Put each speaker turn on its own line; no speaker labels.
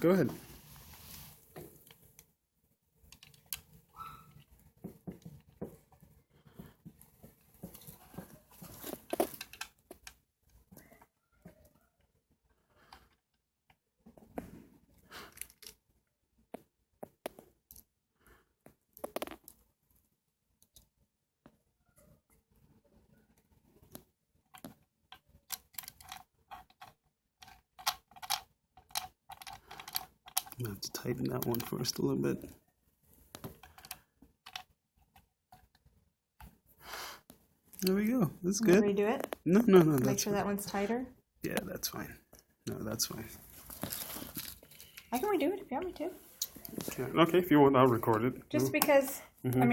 Go ahead. Let's tighten that one first a little bit. There we go. That's good.
Redo it?
No,
Make
that's
sure
fine.
that one's tighter?
Yeah, that's fine. No, that's fine.
I can redo it if you want me to.
Okay, if you want, I'll record it.
Just because, I mean,